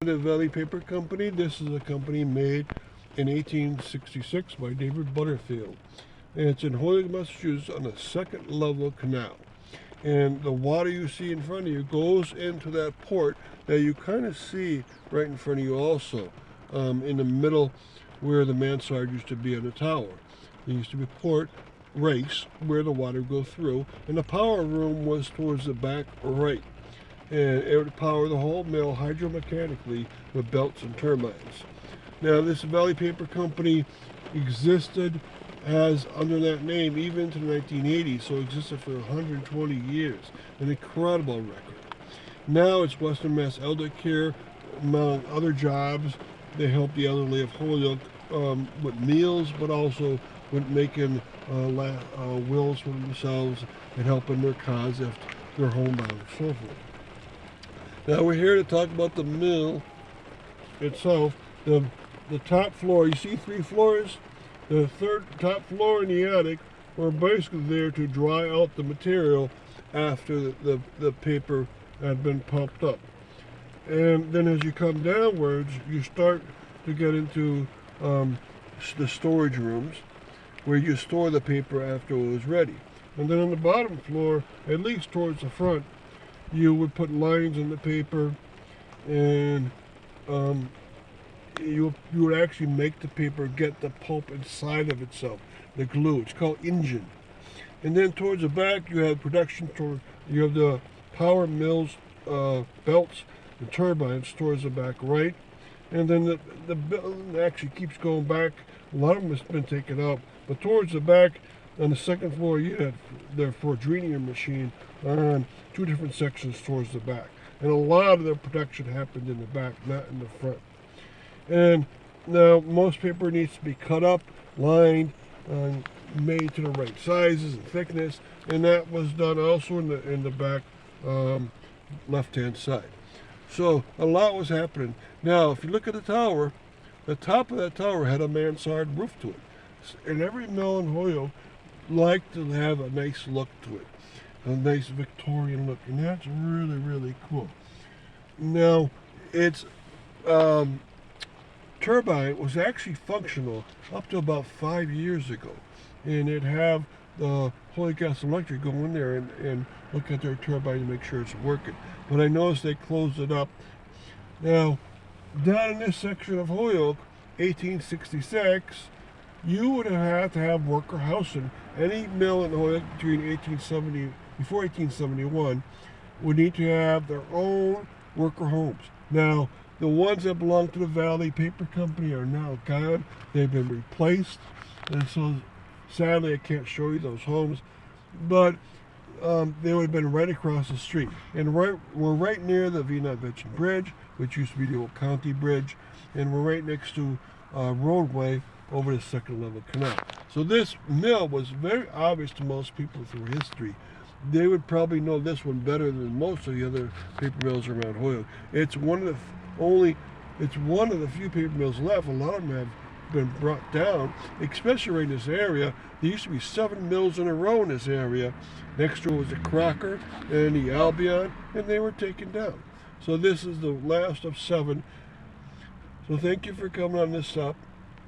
The Valley Paper Company. This is a company made in 1866 by David Butterfield. And it's in Holyoke, Massachusetts on the second level canal. And the water you see in front of you goes into that port that you kind of see right in front of you also, in the middle where the mansard used to be on the tower. There used to be port race where the water would go through, and the power room was towards the back right. And it would power the whole mill hydromechanically with belts and turbines. Now, this Valley Paper Company existed as under that name even into the 1980s, so it existed for 120 years. An incredible record. Now it's Western Mass Elder Care, among other jobs. They help the elderly of Holyoke with meals, but also with making wills for themselves and helping their cause if they're homebound and so forth. Now we're here to talk about the mill itself. The top floor, you see 3 floors? The top floor and the attic were basically there to dry out the material after the paper had been pumped up. And then as you come downwards, you start to get into the storage rooms where you store the paper after it was ready. And then on the bottom floor, at least towards the front, you would put lines in the paper, and you would actually make the paper get the pulp inside of itself, the glue. It's called engine. And then towards the back, you have production. You have the power mills, belts, and turbines towards the back right. And then the building actually keeps going back. A lot of them has been taken out, but towards the back, on the second floor, you had the Fordrinian machine on 2 different sections towards the back. And a lot of the production happened in the back, not in the front. And now most paper needs to be cut up, lined, made to the right sizes and thickness, and that was done also in the back left-hand side. So a lot was happening. Now, if you look at the tower, the top of that tower had a mansard roof to it. And every mill in Holyoke liked to have a nice look to it, a nice Victorian look, and that's really, really cool. Now, its turbine was actually functional up to about 5 years ago, and it'd have the Holyoke Gas and Electric go in there and look at their turbine to make sure it's working. But I noticed they closed it up. Now, down in this section of Holyoke, 1866, you would have had to have worker housing. Any mill in Holyoke before 1871 would need to have their own worker homes. Now, the ones that belong to the Valley Paper Company are now gone. They've been replaced, and so sadly I can't show you those homes, but they would have been right across the street. And we're right near the Venus Bridge, which used to be the old county bridge, and we're right next to a roadway over the second level canal. So this mill was very obvious to most people through history. They would probably know this one better than most of the other paper mills around Holyoke. It's one of the few paper mills left. A lot of them have been brought down, especially right in this area. There used to be 7 mills in a row in this area. Next door was the Crocker and the Albion, and they were taken down. So this is the last of 7. So thank you for coming on this up.